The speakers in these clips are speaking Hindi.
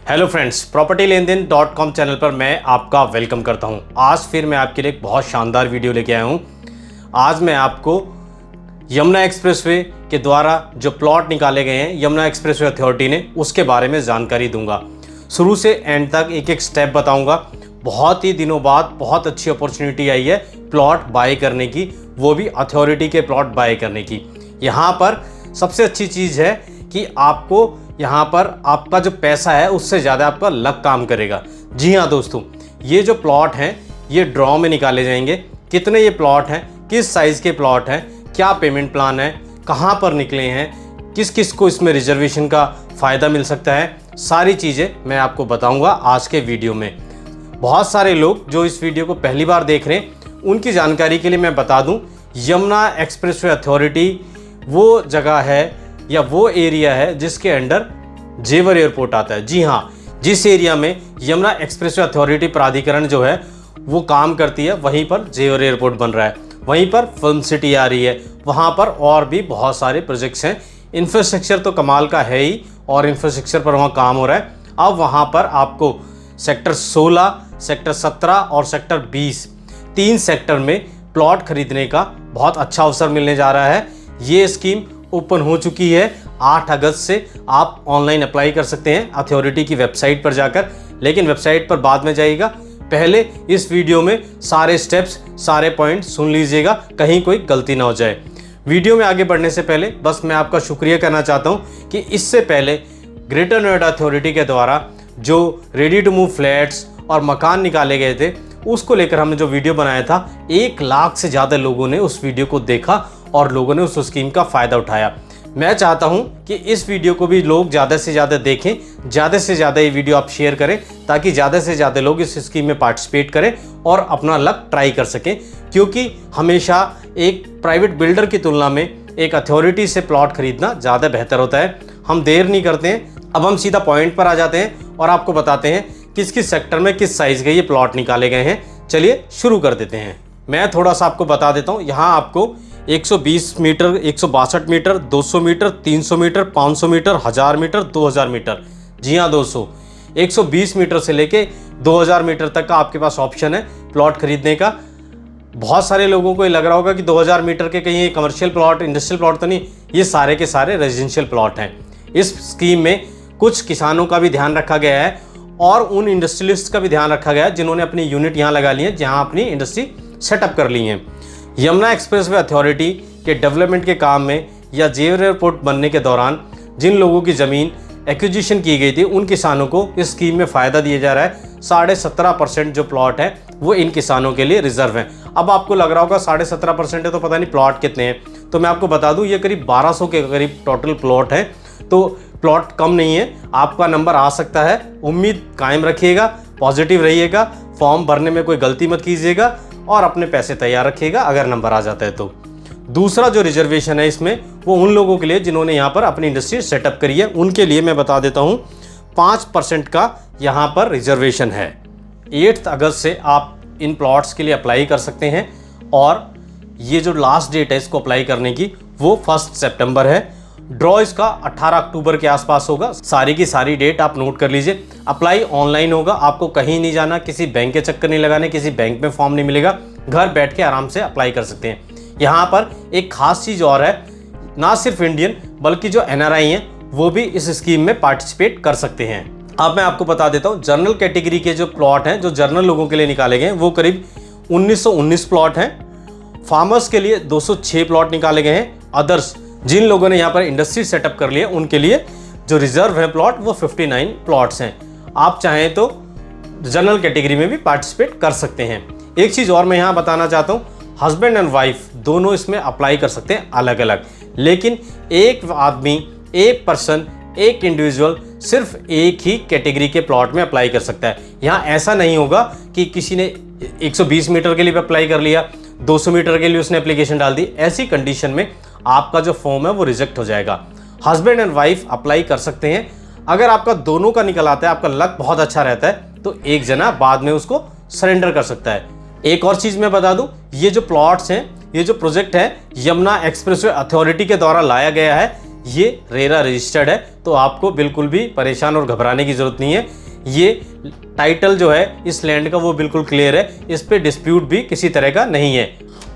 हेलो फ्रेंड्स, प्रॉपर्टी लेन देन .com चैनल पर मैं आपका वेलकम करता हूं। आज फिर मैं आपके लिए एक बहुत शानदार वीडियो लेके आया हूं। आज मैं आपको यमुना एक्सप्रेसवे के द्वारा जो प्लॉट निकाले गए हैं यमुना एक्सप्रेसवे अथॉरिटी ने, उसके बारे में जानकारी दूंगा। शुरू से एंड तक एक एक स्टेप बताऊंगा। बहुत ही दिनों बाद बहुत अच्छी अपॉर्चुनिटी आई है प्लॉट बाय करने की, वो भी अथॉरिटी के प्लॉट बाय करने की। यहाँ पर सबसे अच्छी चीज़ है कि आपको यहाँ पर आपका जो पैसा है उससे ज़्यादा आपका लक काम करेगा। जी हाँ दोस्तों, ये जो प्लॉट हैं ये ड्रॉ में निकाले जाएंगे। कितने ये प्लॉट हैं, किस साइज़ के प्लॉट हैं, क्या पेमेंट प्लान है, कहाँ पर निकले हैं, किस किस को इसमें रिजर्वेशन का फ़ायदा मिल सकता है, सारी चीज़ें मैं आपको बताऊँगा आज के वीडियो में। बहुत सारे लोग जो इस वीडियो को पहली बार देख रहे हैं उनकी जानकारी के लिए मैं बता दूँ, यमुना एक्सप्रेसवे अथॉरिटी वो जगह है या वो एरिया है जिसके अंडर जेवर एयरपोर्ट आता है। जी हाँ, जिस एरिया में यमुना एक्सप्रेसवे अथॉरिटी प्राधिकरण जो है वो काम करती है वहीं पर जेवर एयरपोर्ट बन रहा है, वहीं पर फिल्म सिटी आ रही है, वहाँ पर और भी बहुत सारे प्रोजेक्ट्स हैं। इंफ्रास्ट्रक्चर तो कमाल का है ही, और इंफ्रास्ट्रक्चर पर वहाँ काम हो रहा है। अब वहाँ पर आपको सेक्टर 16, सेक्टर 17 और सेक्टर 20 तीन सेक्टर में प्लॉट खरीदने का बहुत अच्छा अवसर मिलने जा रहा है। ये स्कीम ओपन हो चुकी है। 8 अगस्त से आप ऑनलाइन अप्लाई कर सकते हैं अथॉरिटी की वेबसाइट पर जाकर, लेकिन वेबसाइट पर बाद में जाइएगा। पहले इस वीडियो में सारे स्टेप्स, सारे पॉइंट सुन लीजिएगा, कहीं कोई गलती ना हो जाए। वीडियो में आगे बढ़ने से पहले बस मैं आपका शुक्रिया करना चाहता हूं कि इससे पहले ग्रेटर नोएडा अथॉरिटी के द्वारा जो रेडी टू मूव फ्लैट्स और मकान निकाले गए थे उसको लेकर हमने जो वीडियो बनाया था, 1 लाख से ज़्यादा लोगों ने उस वीडियो को देखा और लोगों ने उस स्कीम का फ़ायदा उठाया। मैं चाहता हूं कि इस वीडियो को भी लोग ज़्यादा से ज़्यादा देखें, ज़्यादा से ज़्यादा ये वीडियो आप शेयर करें, ताकि ज़्यादा से ज़्यादा लोग इस स्कीम में पार्टिसिपेट करें और अपना लक ट्राई कर सकें। क्योंकि हमेशा एक प्राइवेट बिल्डर की तुलना में एक अथॉरिटी से प्लॉट खरीदना ज़्यादा बेहतर होता है। हम देर नहीं करते हैं, अब हम सीधा पॉइंट पर आ जाते हैं और आपको बताते हैं किस किस सेक्टर में किस साइज़ के ये प्लॉट निकाले गए हैं। चलिए शुरू कर देते हैं। मैं थोड़ा सा आपको बता देता हूँ। यहाँ आपको 120 metre, 162 metre, 200 metre, 300 metre, 500 metre, 1000 metre, 2000 metre, जी हाँ दोस्तों, 120 मीटर से लेके 2000 मीटर तक का आपके पास ऑप्शन है प्लॉट खरीदने का। बहुत सारे लोगों को ये लग रहा होगा कि 2000 मीटर के कहीं कमर्शियल प्लॉट, इंडस्ट्रियल प्लॉट तो नहीं, ये सारे के सारे रेजिडेंशियल प्लॉट हैं। इस स्कीम में कुछ किसानों का भी ध्यान रखा गया है और उन इंडस्ट्रियलिस्ट का भी ध्यान रखा गया है जिन्होंने अपनी यूनिट यहाँ लगा ली है, जहाँ अपनी इंडस्ट्री सेटअप कर ली है। यमुना एक्सप्रेसवे अथॉरिटी के डेवलपमेंट के काम में या जेवर एयरपोर्ट बनने के दौरान जिन लोगों की ज़मीन एक्विजिशन की गई थी उन किसानों को इस स्कीम में फ़ायदा दिया जा रहा है। 17.5% जो प्लॉट है वो इन किसानों के लिए रिजर्व हैं। अब आपको लग रहा होगा 17.5% है तो पता नहीं प्लॉट कितने हैं, तो मैं आपको बता दूं ये करीब 1200 के करीब टोटल प्लॉट हैं। तो प्लॉट कम नहीं है, आपका नंबर आ सकता है। उम्मीद कायम रखिएगा, पॉजिटिव रहिएगा, फॉर्म भरने में कोई गलती मत कीजिएगा और अपने पैसे तैयार रखिएगा अगर नंबर आ जाता है तो। दूसरा जो रिजर्वेशन है इसमें वो उन लोगों के लिए जिन्होंने यहाँ पर अपनी इंडस्ट्री सेटअप करी है, उनके लिए मैं बता देता हूँ 5% का यहाँ पर रिजर्वेशन है। 8 अगस्त से आप इन प्लॉट्स के लिए अप्लाई कर सकते हैं और ये जो लास्ट डेट है इसको अप्लाई करने की वो 1 सितंबर है। ड्रॉ इसका 18 अक्टूबर के आसपास होगा। सारी की सारी डेट आप नोट कर लीजिए। अप्लाई ऑनलाइन होगा, आपको कहीं नहीं जाना, किसी बैंक के चक्कर नहीं लगाने, किसी बैंक में फॉर्म नहीं मिलेगा, घर बैठ के आराम से अप्लाई कर सकते हैं। यहाँ पर एक खास चीज़ और है, ना सिर्फ इंडियन बल्कि जो NRI हैं वो भी इस स्कीम में पार्टिसिपेट कर सकते हैं। अब मैं आपको बता देता हूँ जनरल कैटेगरी के जो प्लॉट हैं, जो जनरल लोगों के लिए निकाले गए हैं, वो करीब 1919 प्लॉट हैं। फार्मर्स के लिए 206 प्लॉट निकाले गए हैं। अदर्स जिन लोगों ने यहाँ पर इंडस्ट्री सेटअप कर लिया उनके लिए जो रिजर्व है प्लॉट वो 59 प्लॉट्स हैं। आप चाहें तो जनरल कैटेगरी में भी पार्टिसिपेट कर सकते हैं। एक चीज़ और मैं यहाँ बताना चाहता हूँ, हस्बैंड एंड वाइफ दोनों इसमें अप्लाई कर सकते हैं अलग अलग, लेकिन एक आदमी, एक पर्सन, एक इंडिविजुअल सिर्फ एक ही कैटेगरी के प्लॉट में अप्लाई कर सकता है। यहाँ ऐसा नहीं होगा कि किसी ने 120 मीटर के लिए अप्लाई कर लिया, 200 मीटर के लिए उसने एप्लीकेशन डाल दी, ऐसी कंडीशन में आपका जो फॉर्म है वो रिजेक्ट हो जाएगा। हस्बैंड एंड वाइफ अप्लाई कर सकते हैं। अगर आपका दोनों का निकल आता है, आपका लक बहुत अच्छा रहता है, तो एक जना बाद में उसको सरेंडर कर सकता है। एक और चीज़ मैं बता दूं, ये जो प्लॉट्स हैं, ये जो प्रोजेक्ट है यमुना एक्सप्रेसवे अथॉरिटी के द्वारा लाया गया है। ये रेरा रजिस्टर्ड है, तो आपको बिल्कुल भी परेशान और घबराने की ज़रूरत नहीं है। ये टाइटल जो है इस लैंड का वो बिल्कुल क्लियर है, इस पे डिस्प्यूट भी किसी तरह का नहीं है।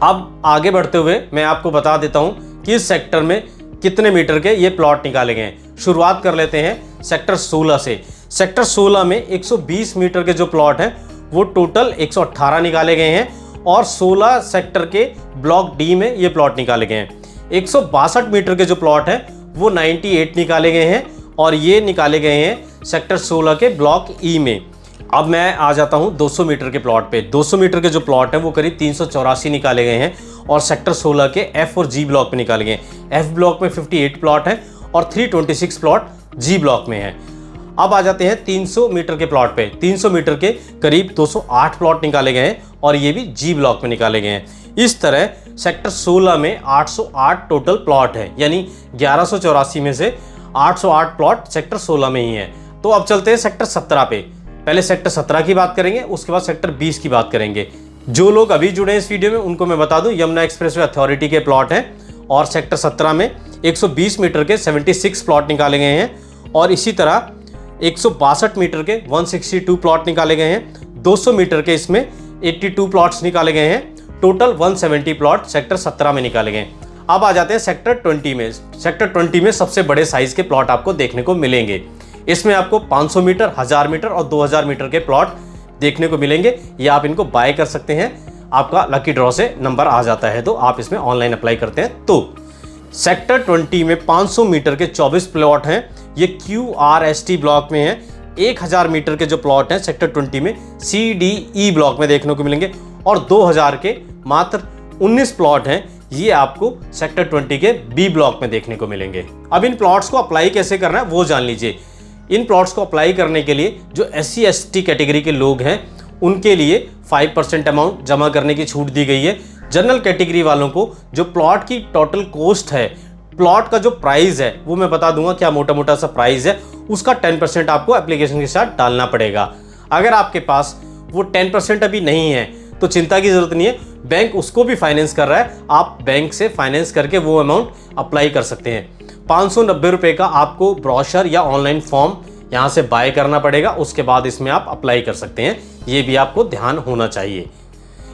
अब आगे बढ़ते हुए मैं आपको बता देता हूँ कि इस सेक्टर में कितने मीटर के ये प्लॉट निकाले गए हैं। शुरुआत कर लेते हैं सेक्टर 16 से। सेक्टर 16 में 120 मीटर के जो प्लॉट हैं वो टोटल 118 निकाले गए हैं और 16 सेक्टर के ब्लॉक डी में ये प्लॉट निकाले गए हैं। 162 मीटर के जो प्लॉट हैं वो 98 निकाले गए हैं और ये निकाले गए हैं सेक्टर 16 के ब्लॉक ई में। अब मैं आ जाता हूँ 200 मीटर के प्लॉट पे। 200 मीटर के जो प्लॉट हैं वो करीब 384 निकाले गए हैं और सेक्टर 16 के एफ और जी ब्लॉक में निकाले गए हैं। एफ ब्लॉक में 58 प्लॉट हैं और 326 प्लॉट जी ब्लॉक में हैं। अब आ जाते हैं 300 मीटर के प्लॉट पे। 300 मीटर के करीब 208 प्लॉट निकाले गए हैं और ये भी जी ब्लॉक में निकाले गए हैं। इस तरह सेक्टर 16 में 808 टोटल प्लॉट है, यानी 1184 में से 808 प्लॉट सेक्टर 16 में ही है। तो अब चलते हैं सेक्टर 17 पे। पहले सेक्टर 17 की बात करेंगे, उसके बाद सेक्टर 20 की बात करेंगे। जो लोग अभी जुड़े हैं इस वीडियो में उनको मैं बता दूं, यमुना एक्सप्रेसवे अथॉरिटी के प्लॉट हैं और सेक्टर 17 में 120 मीटर के 76 प्लॉट निकाले गए हैं और इसी तरह 162 मीटर के 162 प्लॉट निकाले गए हैं। 200 मीटर के इसमें 82 प्लॉट्स निकाले गए हैं। टोटल 170 प्लॉट सेक्टर 17 में निकाले गए। अब आ जाते हैं सेक्टर 20 में। सेक्टर 20 में सबसे बड़े साइज के प्लॉट आपको देखने को मिलेंगे। इसमें आपको 500 मीटर, 1000 मीटर और 2000 मीटर के प्लॉट देखने को मिलेंगे। ये आप इनको बाय कर सकते हैं, आपका लकी ड्रॉ से नंबर आ जाता है तो आप इसमें ऑनलाइन अप्लाई करते हैं। तो सेक्टर 20 में 500 मीटर के 24 प्लॉट हैं, ये QRST ब्लॉक में हैं। 1000 मीटर के जो प्लॉट हैं सेक्टर 20 में CDE ब्लॉक में देखने को मिलेंगे और 2000 के मात्र 19 प्लॉट हैं, ये आपको सेक्टर 20 के B ब्लॉक में देखने को मिलेंगे। अब इन प्लॉट्स को अप्लाई कैसे करना है वो जान लीजिए। इन प्लॉट्स को अप्लाई करने के लिए जो SC ST कैटेगरी के लोग हैं उनके लिए 5% अमाउंट जमा करने की छूट दी गई है। जनरल कैटेगरी वालों को जो प्लॉट की टोटल कॉस्ट है, प्लॉट का जो प्राइस है वो मैं बता दूंगा क्या मोटा मोटा सा प्राइस है, उसका 10% आपको एप्लीकेशन के साथ डालना पड़ेगा। अगर आपके पास वो 10% अभी नहीं है तो चिंता की जरूरत नहीं है, बैंक उसको भी फाइनेंस कर रहा है। आप बैंक से फाइनेंस करके वो अमाउंट अप्लाई कर सकते हैं। 590 रुपये का आपको ब्रोशर या ऑनलाइन फॉर्म यहाँ से बाय करना पड़ेगा, उसके बाद इसमें आप अप्लाई कर सकते हैं। ये भी आपको ध्यान होना चाहिए।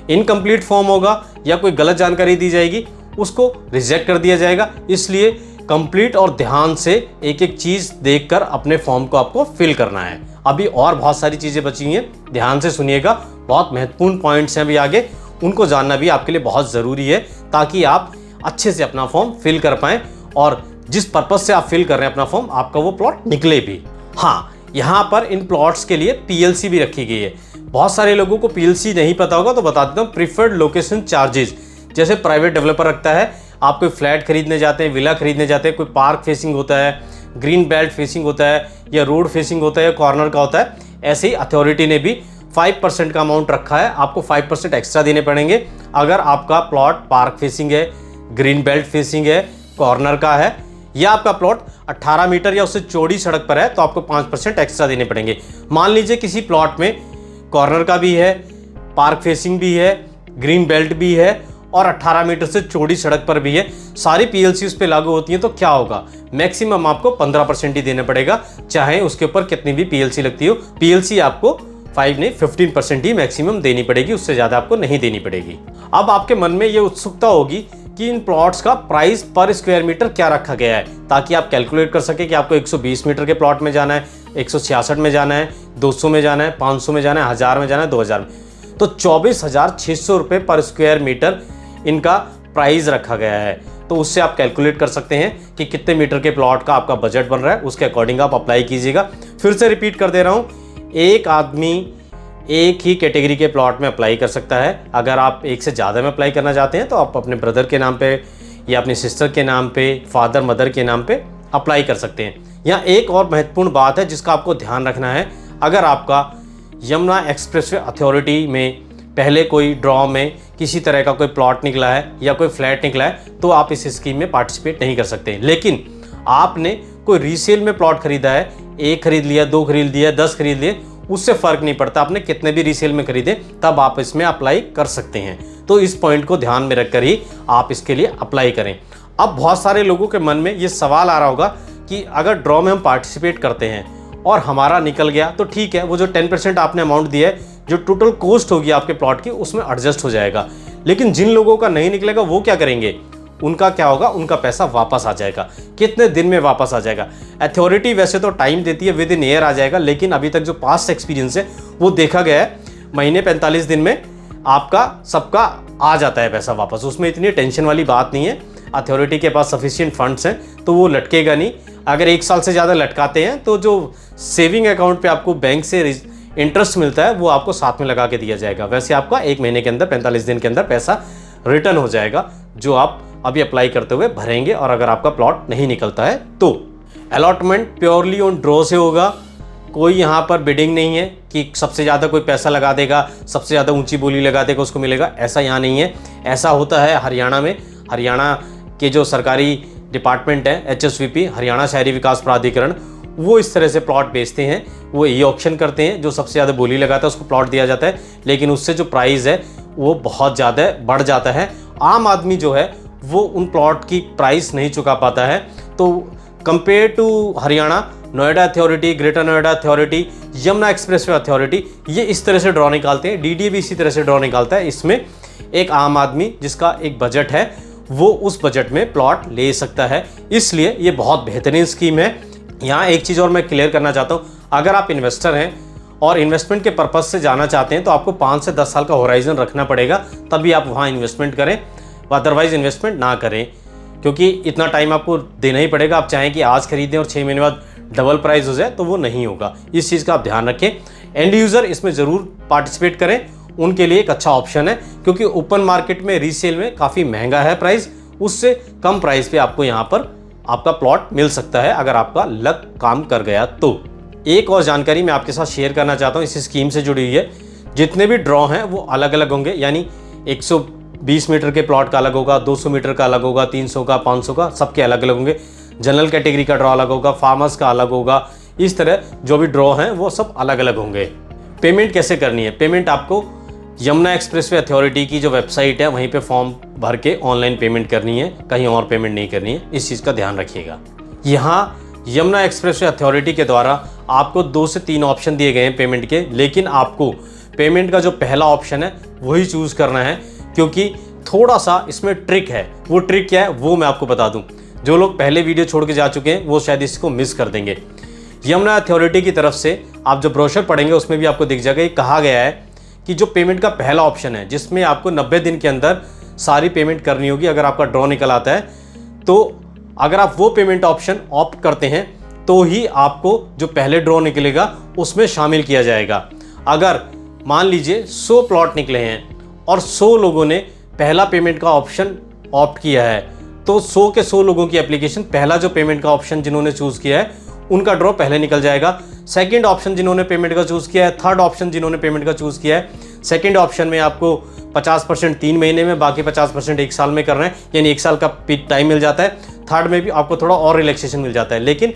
इनकम्प्लीट फॉर्म होगा या कोई गलत जानकारी दी जाएगी उसको रिजेक्ट कर दिया जाएगा, इसलिए कंप्लीट और ध्यान से एक एक चीज़ देखकर अपने फॉर्म को आपको फिल करना है। अभी और बहुत सारी चीज़ें बची हैं, ध्यान से सुनिएगा। बहुत महत्वपूर्ण पॉइंट्स हैं अभी आगे, उनको जानना भी आपके लिए बहुत ज़रूरी है ताकि आप अच्छे से अपना फॉर्म फिल कर पाएँ और जिस पर्पज़ से आप फिल कर रहे हैं अपना फॉर्म, आपका वो प्लॉट निकले भी। हाँ, यहाँ पर इन प्लॉट्स के लिए PLC भी रखी गई है। बहुत सारे लोगों को PLC नहीं पता होगा तो बता देता हूँ। प्रीफर्ड लोकेशन चार्जेस, जैसे प्राइवेट डेवलपर रखता है, आप कोई फ्लैट खरीदने जाते हैं, विला खरीदने जाते हैं, कोई पार्क फेसिंग होता है, ग्रीन बेल्ट फेसिंग होता है या रोड फेसिंग होता है या कॉर्नर का होता है, ऐसे ही अथॉरिटी ने भी 5% का अमाउंट रखा है। आपको 5% एक्स्ट्रा देने पड़ेंगे अगर आपका प्लॉट पार्क फेसिंग है, ग्रीन बेल्ट फेसिंग है, कॉर्नर का है या आपका प्लॉट 18 मीटर या उससे चौड़ी सड़क पर है तो आपको 5% एक्स्ट्रा देने पड़ेंगे। मान लीजिए किसी प्लॉट में कॉर्नर का भी है, पार्क फेसिंग भी है, ग्रीन बेल्ट भी है और 18 मीटर से चौड़ी सड़क पर भी है, सारी PLC उस पर लागू होती है, तो क्या होगा, मैक्सिमम आपको 15% ही देना पड़ेगा, चाहे उसके ऊपर कितनी भी PLC लगती हो। PLC आपको 5 नहीं 15% ही मैक्सिमम देनी पड़ेगी, उससे ज़्यादा आपको नहीं देनी पड़ेगी। अब आपके मन में ये उत्सुकता होगी कि इन प्लॉट्स का प्राइस पर स्क्वायर मीटर क्या रखा गया है, ताकि आप कैलकुलेट कर सके कि आपको 120 मीटर के प्लॉट में जाना है, 166 में जाना है, 200 में जाना है, 500 में जाना है, 1000 में जाना है, 2000 में। तो 24,600 रुपये पर स्क्वायर मीटर इनका प्राइस रखा गया है। तो उससे आप कैलकुलेट कर सकते हैं कि कितने मीटर के प्लॉट का आपका बजट बन रहा है, उसके अकॉर्डिंग आप अप्लाई कीजिएगा। फिर से रिपीट कर दे रहा हूँ, एक आदमी एक ही कैटेगरी के प्लॉट में अप्लाई कर सकता है। अगर आप एक से ज़्यादा में अप्लाई करना चाहते हैं तो आप अपने ब्रदर के नाम पे या अपनी सिस्टर के नाम पे, फादर मदर के नाम पे अप्लाई कर सकते हैं। यहाँ एक और महत्वपूर्ण बात है जिसका आपको ध्यान रखना है, अगर आपका यमुना एक्सप्रेसवे अथॉरिटी में पहले कोई ड्रॉ में किसी तरह का कोई प्लॉट निकला है या कोई फ्लैट निकला है तो आप इस स्कीम में पार्टिसिपेट नहीं कर सकते। लेकिन आपने कोई रीसेल में प्लॉट खरीदा है, 1 खरीद लिया, 2 खरीद लिया, 10 खरीद लिए, उससे फ़र्क नहीं पड़ता, आपने कितने भी रीसेल में खरीदे तब आप इसमें अप्लाई कर सकते हैं। तो इस पॉइंट को ध्यान में रखकर ही आप इसके लिए अप्लाई करें। अब बहुत सारे लोगों के मन में ये सवाल आ रहा होगा कि अगर ड्रॉ में हम पार्टिसिपेट करते हैं और हमारा निकल गया तो ठीक है, वो जो 10% आपने अमाउंट दिया है, जो टोटल कॉस्ट होगी आपके प्लॉट की उसमें एडजस्ट हो जाएगा। लेकिन जिन लोगों का नहीं निकलेगा वो क्या करेंगे, उनका क्या होगा, उनका पैसा वापस आ जाएगा। कितने दिन में वापस आ जाएगा? अथॉरिटी वैसे तो टाइम देती है, विद इन ईयर आ जाएगा, लेकिन अभी तक जो पास्ट एक्सपीरियंस है वो देखा गया है महीने 45 दिन में आपका सबका आ जाता है पैसा वापस। उसमें इतनी टेंशन वाली बात नहीं है। अथॉरिटी के पास सफिशिएंट फंड्स हैं तो वो लटकेगा नहीं। अगर 1 साल से ज़्यादा लटकाते हैं तो जो सेविंग अकाउंट पे आपको बैंक से इंटरेस्ट मिलता है वो आपको साथ में लगा के दिया जाएगा। वैसे आपका 1 महीने के अंदर 45 दिन के अंदर पैसा रिटर्न हो जाएगा, जो आप अभी अप्लाई करते हुए भरेंगे। और अगर आपका प्लॉट नहीं निकलता है तो अलॉटमेंट प्योरली ऑन ड्रॉ से होगा। कोई यहाँ पर बिडिंग नहीं है कि सबसे ज़्यादा कोई पैसा लगा देगा, सबसे ज़्यादा ऊंची बोली लगा देगा उसको मिलेगा, ऐसा यहाँ नहीं है। ऐसा होता है हरियाणा में। हरियाणा के जो सरकारी डिपार्टमेंट है HSVP, हरियाणा शहरी विकास प्राधिकरण, वो इस तरह से प्लॉट बेचते हैं। वो ई ऑक्शन करते हैं, जो सबसे ज़्यादा बोली लगाता है उसको प्लॉट दिया जाता है, लेकिन उससे जो प्राइस है वो बहुत ज़्यादा बढ़ जाता है। आम आदमी जो है वो उन प्लॉट की प्राइस नहीं चुका पाता है। तो compare to Haryana, Noida authority, greater Noida authority, Yamuna expressway authority, ये इस तरह से ड्रॉ निकालते हैं। DDA भी इसी तरह से ड्रॉ निकालता है। इसमें एक आम आदमी जिसका एक बजट है वो उस बजट में प्लॉट ले सकता है, इसलिए ये बहुत बेहतरीन स्कीम है। यहाँ एक चीज़ और मैं क्लियर करना चाहता हूँ, अगर आप इन्वेस्टर हैं और इन्वेस्टमेंट के पर्पज़ से जाना चाहते हैं तो आपको 5 से 10 साल का होराइजन रखना पड़ेगा, तभी आप वहाँ इन्वेस्टमेंट करें। अदरवाइज इन्वेस्टमेंट ना करें, क्योंकि इतना टाइम आपको देना ही पड़ेगा। आप चाहें कि आज खरीदें और 6 महीने बाद डबल प्राइस हो जाए तो वो नहीं होगा। इस चीज़ का आप ध्यान रखें। एंड यूज़र इसमें ज़रूर पार्टिसिपेट करें, उनके लिए एक अच्छा ऑप्शन है, क्योंकि ओपन मार्केट में रीसेल में काफ़ी महंगा है प्राइस, उससे कम प्राइस पे आपको यहाँ पर आपका प्लॉट मिल सकता है अगर आपका लक काम कर गया तो। एक और जानकारी मैं आपके साथ शेयर करना चाहता हूँ इस स्कीम से जुड़ी हुई है। जितने भी ड्रॉ हैं वो अलग अलग होंगे, यानी 120 मीटर के प्लॉट का अलग होगा, 200 मीटर का अलग होगा, 300 का, 500 का, सबके अलग अलग होंगे। जनरल कैटेगरी का ड्रॉ अलग होगा, फार्मर्स का अलग होगा। इस तरह जो भी ड्रॉ हैं वो सब अलग अलग होंगे। पेमेंट कैसे करनी है? पेमेंट आपको यमुना एक्सप्रेसवे अथॉरिटी की जो वेबसाइट है वहीं पे फॉर्म भर के ऑनलाइन पेमेंट करनी है, कहीं और पेमेंट नहीं करनी है। इस चीज़ का ध्यान रखिएगा। यहाँ यमुना एक्सप्रेसवे अथॉरिटी के द्वारा आपको 2 से 3 ऑप्शन दिए गए हैं पेमेंट के, लेकिन आपको पेमेंट का जो पहला ऑप्शन है वही चूज़ करना है, क्योंकि थोड़ा सा इसमें ट्रिक है। वो ट्रिक क्या है वो मैं आपको बता दूँ। जो लोग पहले वीडियो छोड़ के जा चुके हैं वो शायद इसको मिस कर देंगे। यमुना अथॉरिटी की तरफ से आप जो ब्रोशर पढ़ेंगे उसमें भी आपको दिख जाएगा, ये कहा गया है कि जो पेमेंट का पहला ऑप्शन है जिसमें आपको 90 दिन के अंदर सारी पेमेंट करनी होगी अगर आपका ड्रॉ निकल आता है, तो अगर आप वो पेमेंट ऑप्शन ऑप्ट करते हैं तो ही आपको जो पहले ड्रॉ निकलेगा उसमें शामिल किया जाएगा। अगर मान लीजिए 100 प्लॉट निकले हैं और 100 लोगों ने पहला पेमेंट का ऑप्शन ऑप्ट किया है, तो 100 के 100 लोगों की एप्लीकेशन, पहला जो पेमेंट का ऑप्शन जिन्होंने चूज़ किया है उनका ड्रॉ पहले निकल जाएगा। सेकंड ऑप्शन जिन्होंने पेमेंट का चूज़ किया है, थर्ड ऑप्शन जिन्होंने पेमेंट का चूज़ किया है, सेकंड ऑप्शन में आपको 50% 3 महीने में, बाकी 50% 1 साल में करना है, यानी 1 साल का टाइम मिल जाता है। थर्ड में भी आपको थोड़ा और रिलैक्सेशन मिल जाता है। लेकिन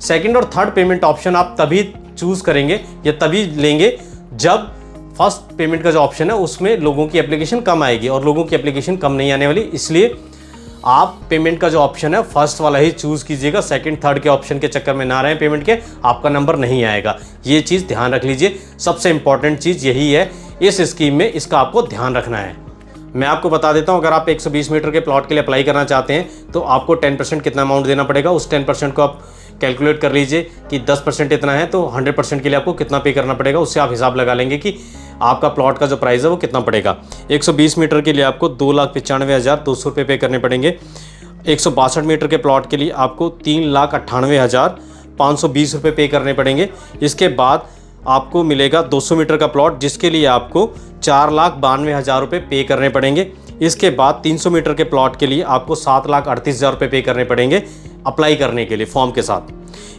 सेकंड और थर्ड पेमेंट ऑप्शन आप तभी चूज़ करेंगे या तभी लेंगे जब फर्स्ट पेमेंट का जो ऑप्शन है उसमें लोगों की एप्लीकेशन कम आएगी, और लोगों की एप्लीकेशन कम नहीं आने वाली। इसलिए आप पेमेंट का जो ऑप्शन है फर्स्ट वाला ही चूज़ कीजिएगा। सेकंड थर्ड के ऑप्शन के चक्कर में ना रहें पेमेंट के, आपका नंबर नहीं आएगा। ये चीज़ ध्यान रख लीजिए, सबसे इंपॉर्टेंट चीज़ यही है इस स्कीम में, इसका आपको ध्यान रखना है। मैं आपको बता देता हूँ, अगर आप 120 मीटर के प्लॉट के लिए अप्लाई करना चाहते हैं तो आपको 10% कितना अमाउंट देना पड़ेगा, उस 10% को आप कैलकुलेट कर लीजिए कि 10% इतना है तो 100% के लिए आपको कितना पे करना पड़ेगा। उससे आप हिसाब लगा लेंगे कि आपका प्लॉट का जो प्राइस है वो कितना पड़ेगा। 120 मीटर के लिए आपको 2,95,200 रुपये पे करने पड़ेंगे। 162 मीटर के प्लॉट के लिए आपको 3,98,520 रुपये पे करने पड़ेंगे। इसके बाद आपको मिलेगा 200 मीटर का प्लॉट जिसके लिए आपको 4,92,000 रुपये पे करने पड़ेंगे। इसके बाद 300 मीटर के प्लॉट के लिए आपको 7,38,000 रुपये पे करने पड़ेंगे अप्लाई करने के लिए फॉर्म के साथ।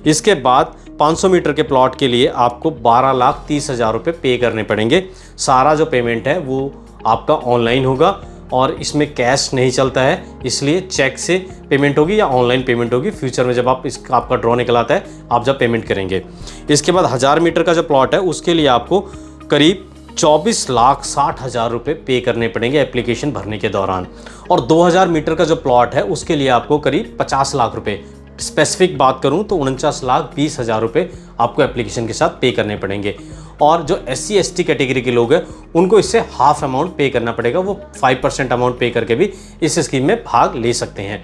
इसके बाद 500 मीटर के प्लॉट के लिए आपको 12,30,000 रुपये पे करने पड़ेंगे। सारा जो पेमेंट है वो आपका ऑनलाइन होगा और इसमें कैश नहीं चलता है, इसलिए चेक से पेमेंट होगी या ऑनलाइन पेमेंट होगी फ्यूचर में जब आपका ड्रॉ निकल आता है, आप जब पेमेंट करेंगे। इसके बाद 1000 मीटर का जो प्लॉट है उसके लिए आपको करीब 24,60,000 रुपये पे करने पड़ेंगे एप्लीकेशन भरने के दौरान। और 2000 मीटर का जो प्लॉट है उसके लिए आपको करीब 50 लाख रुपये, स्पेसिफिक बात करूं तो 49,20,000 रुपये आपको एप्लीकेशन के साथ पे करने पड़ेंगे। और जो SC ST कैटेगरी के लोग हैं उनको इससे हाफ अमाउंट पे करना पड़ेगा, वो 5% अमाउंट पे करके भी इस स्कीम में भाग ले सकते हैं।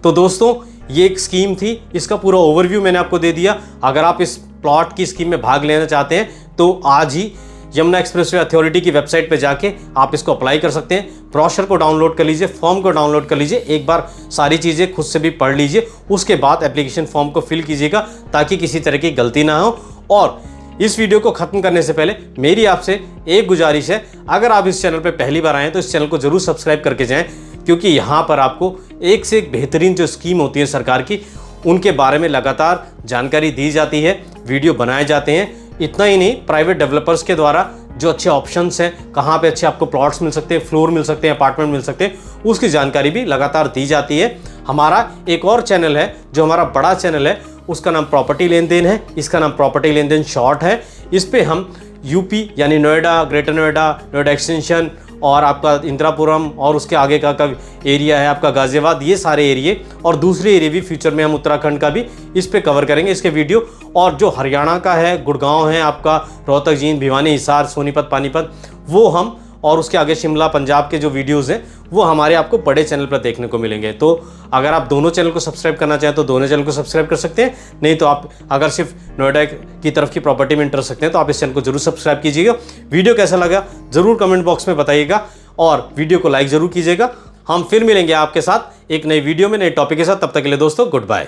तो दोस्तों ये एक स्कीम थी, इसका पूरा ओवरव्यू मैंने आपको दे दिया। अगर आप इस प्लॉट की स्कीम में भाग लेना चाहते हैं तो आज ही यमुना एक्सप्रेसवे अथॉरिटी की वेबसाइट पे जाके आप इसको अप्लाई कर सकते हैं। ब्रोशर को डाउनलोड कर लीजिए, फॉर्म को डाउनलोड कर लीजिए, एक बार सारी चीज़ें खुद से भी पढ़ लीजिए, उसके बाद एप्लीकेशन फॉर्म को फिल कीजिएगा ताकि किसी तरह की गलती ना हो। और इस वीडियो को ख़त्म करने से पहले मेरी आपसे एक गुजारिश है, अगर आप इस चैनल पर पहली बार आएँ तो इस चैनल को ज़रूर सब्सक्राइब करके जाएँ, क्योंकि यहाँ पर आपको एक से एक बेहतरीन जो स्कीम होती है सरकार की उनके बारे में लगातार जानकारी दी जाती है, वीडियो बनाए जाते हैं। इतना ही नहीं, प्राइवेट डेवलपर्स के द्वारा जो अच्छे ऑप्शंस हैं, कहाँ पे अच्छे आपको प्लॉट्स मिल सकते हैं, फ्लोर मिल सकते हैं, अपार्टमेंट मिल सकते हैं, उसकी जानकारी भी लगातार दी जाती है। हमारा एक और चैनल है जो हमारा बड़ा चैनल है, उसका नाम प्रॉपर्टी लेन देन है, इसका नाम प्रॉपर्टी लेन देन शॉर्ट है। इस पे हम यूपी यानी नोएडा, ग्रेटर नोएडा, नोएडा एक्सटेंशन और आपका इंदिरापुरम और उसके आगे का एरिया है आपका गाजियाबाद, ये सारे एरिए और दूसरे एरिया भी फ्यूचर में हम उत्तराखंड का भी इस पे कवर करेंगे इसके वीडियो। और जो हरियाणा का है, गुड़गांव है आपका, रोहतक, जींद, भिवानी, हिसार, सोनीपत, पानीपत, वो हम और उसके आगे शिमला, पंजाब के जो वीडियोज़ हैं वो हमारे आपको बड़े चैनल पर देखने को मिलेंगे। तो अगर आप दोनों चैनल को सब्सक्राइब करना चाहें तो दोनों चैनल को सब्सक्राइब कर सकते हैं, नहीं तो आप अगर सिर्फ नोएडा की तरफ की प्रॉपर्टी में इंटरेस्ट रखते हैं तो आप इस चैनल को जरूर सब्सक्राइब कीजिएगा। वीडियो कैसा लगा ज़रूर कमेंट बॉक्स में बताइएगा और वीडियो को लाइक ज़रूर कीजिएगा। हम फिर मिलेंगे आपके साथ एक नई वीडियो में, नए टॉपिक के साथ। तब तक के लिए दोस्तों गुड बाय।